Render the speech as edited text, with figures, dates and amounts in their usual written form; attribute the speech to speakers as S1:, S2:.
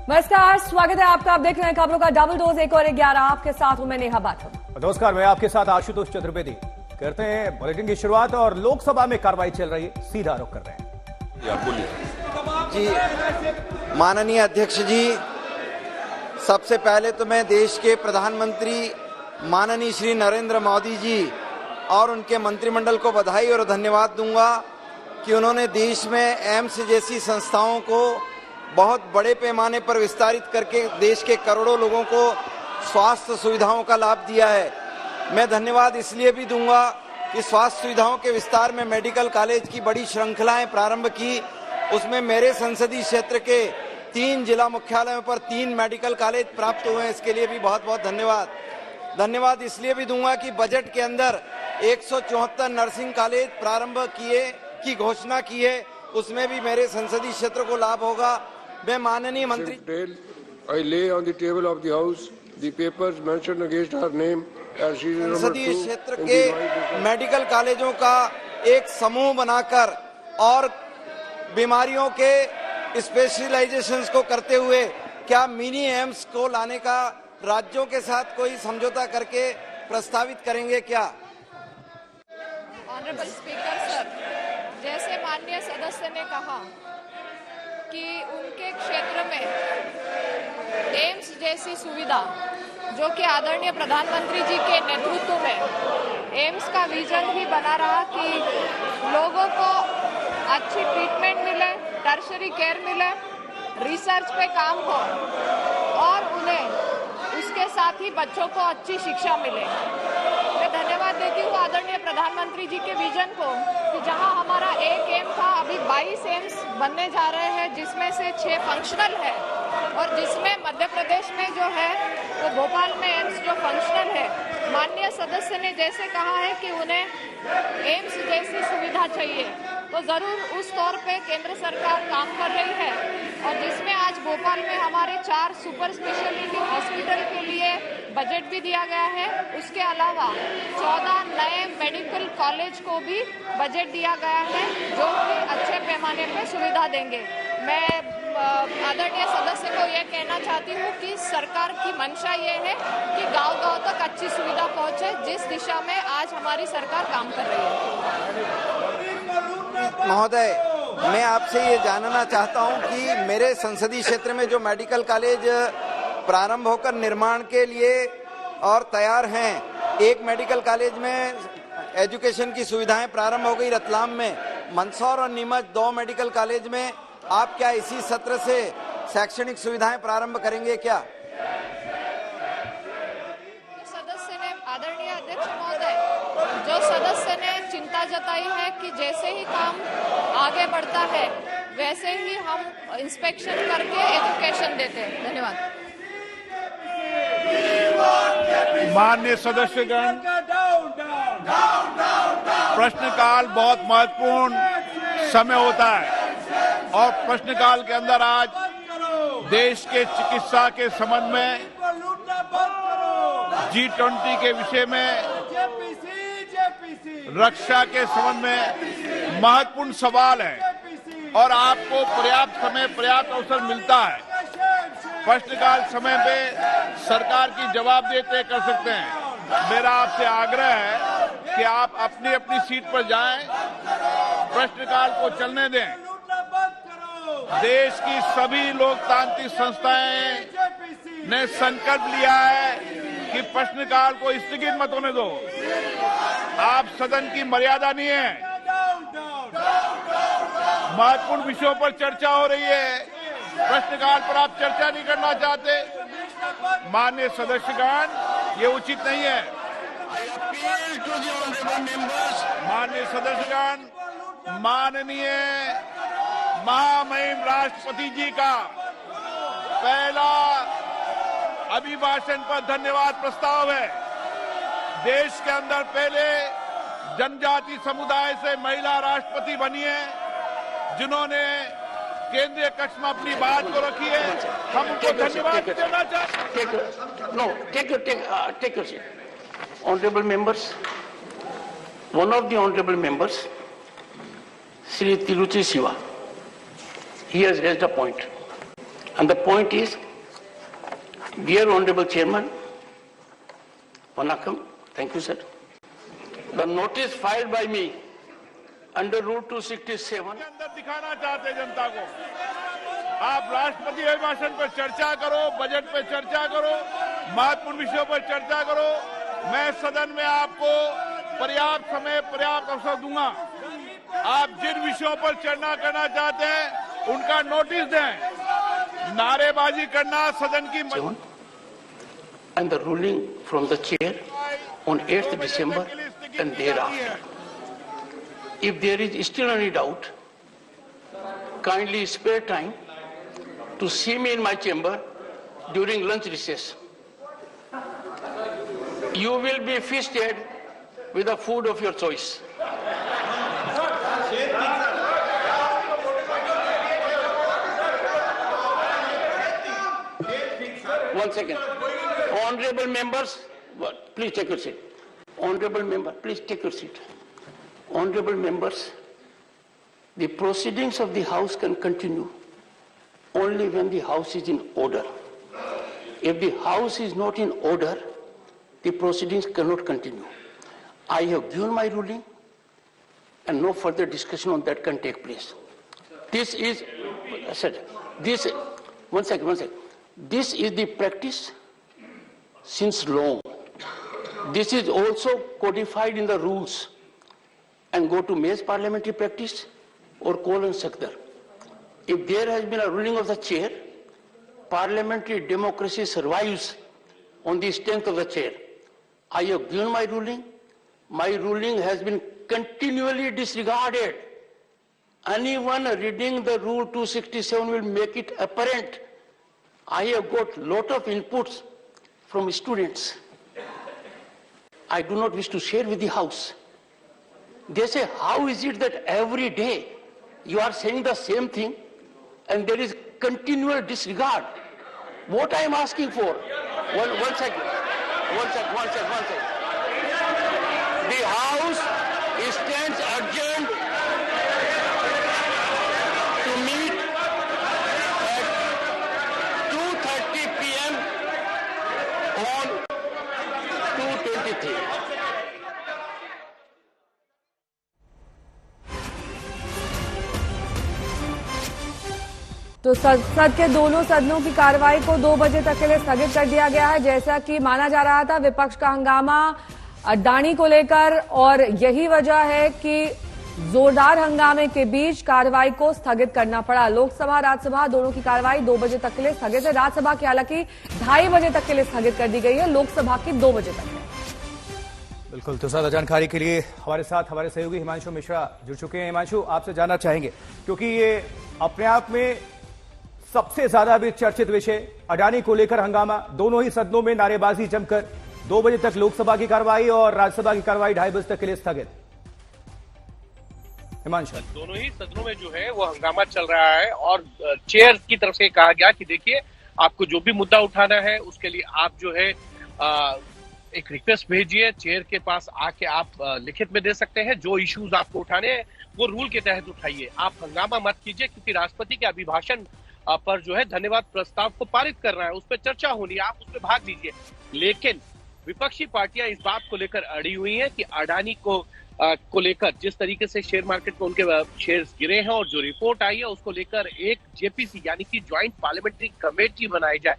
S1: नमस्कार, स्वागत है आपका। आप देख रहे हैं खबरों का डबल डोज 1 और 11। आपके साथ हूं मैं नेहा बाथम।
S2: नमस्कार, मैं आपके साथ आशुतोष चतुर्वेदी। करते हैं बुलेटिन की शुरुआत और लोकसभा में कार्रवाई चल रही है, सीधा रुख कर रहे हैं।
S3: जी माननीय अध्यक्ष जी, सबसे पहले तो मैं देश के प्रधानमंत्री माननीय श्री नरेंद्र मोदी जी और उनके मंत्रिमंडल को बधाई और धन्यवाद दूंगा कि उन्होंने देश में एम्स जैसी संस्थाओं को बहुत बड़े पैमाने पर विस्तारित करके देश के करोड़ों लोगों को स्वास्थ्य सुविधाओं का लाभ दिया है। मैं धन्यवाद इसलिए भी दूंगा कि स्वास्थ्य सुविधाओं के विस्तार में मेडिकल कॉलेज की बड़ी श्रृंखलाएं प्रारंभ की, उसमें मेरे संसदीय क्षेत्र के 3 जिला मुख्यालयों पर 3 मेडिकल कॉलेज प्राप्त हुए हैं। इसके लिए भी बहुत बहुत धन्यवाद इसलिए भी दूंगा कि बजट के अंदर 174 नर्सिंग कॉलेज प्रारंभ किए की घोषणा की है, उसमें भी मेरे संसदीय क्षेत्र को लाभ होगा। मैं माननीय मंत्री
S4: I lay on the table of the house the papers mentioned against her name as she is number 2
S3: संसदीय क्षेत्र के मेडिकल कॉलेजों का एक समूह बनाकर और बीमारियों के स्पेशलाइजेशंस को करते हुए क्या मिनी एम्स को लाने का राज्यों के साथ कोई समझौता करके प्रस्तावित करेंगे क्या?
S5: ऑनरेबल स्पीकर सर, जैसे माननीय सदस्य ने कहा कि उनके क्षेत्र में एम्स जैसी सुविधा, जो कि आदरणीय प्रधानमंत्री जी के नेतृत्व में एम्स का विजन ही बना रहा कि लोगों को अच्छी ट्रीटमेंट मिले, टर्शरी केयर मिले, रिसर्च पे काम हो और उन्हें उसके साथ ही बच्चों को अच्छी शिक्षा मिले। मैं धन्यवाद देती हूँ आदरणीय प्रधानमंत्री जी के विजन को कि जहां हमारा एक एम था, अभी 22 एम्स बनने जा रहे हैं, जिसमें से 6 फंक्शनल है और जिसमें मध्य प्रदेश में जो है वो भोपाल में एम्स जो फंक्शनल है। माननीय सदस्य ने जैसे कहा है कि उन्हें एम्स जैसी सुविधा चाहिए, तो जरूर उस तौर पे केंद्र सरकार काम कर रही है और जिसमें आज भोपाल में हमारे 4 सुपर स्पेशलिटी हॉस्पिटल के लिए बजट भी दिया गया है। उसके अलावा 14 नए मेडिकल कॉलेज को भी बजट दिया गया है, जो कि अच्छे पैमाने पर सुविधा देंगे। मैं आदरणीय सदस्य को यह कहना चाहती हूँ कि सरकार की मंशा ये है कि गांव-गांव तक अच्छी सुविधा पहुंचे, जिस दिशा में आज हमारी सरकार काम कर रही है।
S3: महोदय, मैं आपसे ये जानना चाहता हूं कि मेरे संसदीय क्षेत्र में जो मेडिकल कॉलेज प्रारंभ होकर निर्माण के लिए और तैयार हैं, एक मेडिकल कॉलेज में एजुकेशन की सुविधाएं प्रारंभ हो गई रतलाम में, मंदसौर और नीमच 2 मेडिकल कॉलेज में आप क्या इसी सत्र से शैक्षणिक सुविधाएं प्रारंभ करेंगे क्या?
S5: सदस्य ने, आदरणीय अध्यक्ष महोदय, जो सदस्य ने चिंता जताई है कि जैसे ही काम आगे बढ़ता है वैसे ही हम इंस्पेक्शन करके एजुकेशन देते हैं। धन्यवाद।
S6: माननीय सदस्यगण, प्रश्नकाल बहुत महत्वपूर्ण समय होता है और प्रश्नकाल के अंदर आज देश के चिकित्सा के संबंध में G20 के विषय में, रक्षा के संबंध में महत्वपूर्ण सवाल है और आपको पर्याप्त समय, पर्याप्त अवसर मिलता है। प्रश्नकाल समय पे सरकार की जवाब देते कर सकते हैं। मेरा आपसे आग्रह है कि आप अपनी अपनी सीट पर जाएं, प्रश्नकाल को चलने दें। देश की सभी लोकतांत्रिक संस्थाएं ने संकल्प लिया है कि प्रश्नकाल को स्थगित मत होने दो। आप सदन की मर्यादा नहीं है, महत्वपूर्ण विषयों पर चर्चा हो रही है, प्रश्नकाल पर आप चर्चा नहीं करना चाहते। माननीय सदस्यगण, ये उचित नहीं है। माननीय सदस्यगण, माननीय महामहिम राष्ट्रपति जी का पहला अभिभाषण पर धन्यवाद प्रस्ताव है। देश के अंदर पहले जनजाति समुदाय से महिला राष्ट्रपति बनी है, जिन्होंने केंद्रीय कक्ष में अपनी बात को रखी है। हम उनको धन्यवाद देना चाहते हैं।
S7: Take your seat. Honorable members, one of the honorable members, Shri Tiruchi Siva, he has raised a point. And the point is, dear Honorable Chairman, Vanakkam, thank you, sir. The notice filed by me under Rule 267.
S6: अंदर दिखाना चाहते जनता को। आप राष्ट्रपति अभिभाषण पर चर्चा करो, बजट पर चर्चा करो, महत्वपूर्ण विषयों पर चर्चा करो। मैं सदन में आपको पर्याप्त समय, पर्याप्त अवसर दूंगा। आप जिन विषयों पर चर्चा करना चाहते हैं उनका नोटिस दें। नारेबाजी करना सदन की
S7: And the ruling from the chair on 8th December and thereafter. If there is still any doubt, kindly spare time to see me in my chamber during lunch recess. You will be feasted with the food of your choice. One second. Honorable members, please take your seat. Honorable member, please take your seat. Honorable members, the proceedings of the House can continue only when the House is in order. If the House is not in order, the proceedings cannot continue. I have given my ruling and no further discussion on that can take place. This is, one second. This is the practice since long. This is also codified in the rules and go to May's parliamentary practice or call on Sakdar. If there has been a ruling of the chair, parliamentary democracy survives on the strength of the chair. I have given my ruling. My ruling has been continually disregarded. Anyone reading the Rule 267 will make it apparent. I have got lot of inputs from students. I do not wish to share with the House. They say, how is it that every day you are saying the same thing and there is continual disregard? What I am asking for, one second. The House stands adjourned to meet at 2:30 p.m. on 2/23.
S1: तो संसद के दोनों सदनों की कार्रवाई को 2 बजे तक के लिए स्थगित कर दिया गया है। जैसा कि माना जा रहा था, विपक्ष का हंगामा अडानी को लेकर, और यही वजह है कि जोरदार हंगामे के बीच कार्रवाई को स्थगित करना पड़ा। लोकसभा राज्यसभा दोनों की कार्रवाई 2 बजे तक के लिए स्थगित है। राज्यसभा की हालांकि 2:30 बजे तक के लिए स्थगित कर दी गई है, लोकसभा की 2 बजे तक है।
S2: बिल्कुल, तो ज्यादा जानकारी के लिए हमारे साथ हमारे सहयोगी हिमांशु मिश्रा जुड़ चुके हैं। हिमांशु, आपसे जानना चाहेंगे, क्योंकि ये अपने आप में सबसे ज्यादा अभी चर्चित विषय अडानी को लेकर हंगामा, दोनों ही सदनों में नारेबाजी जमकर 2 बजे तक लोकसभा की कार्रवाई और राज्यसभा की कार्रवाई 2:30 बजे तक के लिए स्थगित। हिमांशु,
S8: दोनों ही सदनों में जो है वो हंगामा चल रहा है और चेयर की तरफ से कहा गया कि देखिए, आपको जो भी मुद्दा उठाना है उसके लिए आप जो है एक रिक्वेस्ट भेजिए, चेयर के पास आके आप लिखित में दे सकते हैं। जो इश्यूज आपको उठाने हैं वो रूल के तहत उठाइए, आप हंगामा मत कीजिए, क्योंकि राष्ट्रपति के अभिभाषण पर जो है धन्यवाद प्रस्ताव को पारित करना है, उस पर चर्चा होनी है, आप उसमें भाग लीजिए। लेकिन विपक्षी पार्टियां इस बात को लेकर अड़ी हुई हैं कि अडानी को लेकर जिस तरीके से शेयर मार्केट में उनके शेयर्स गिरे हैं और जो रिपोर्ट आई है उसको लेकर एक जेपीसी यानी कि ज्वाइंट पार्लियामेंट्री कमेटी बनाई जाए।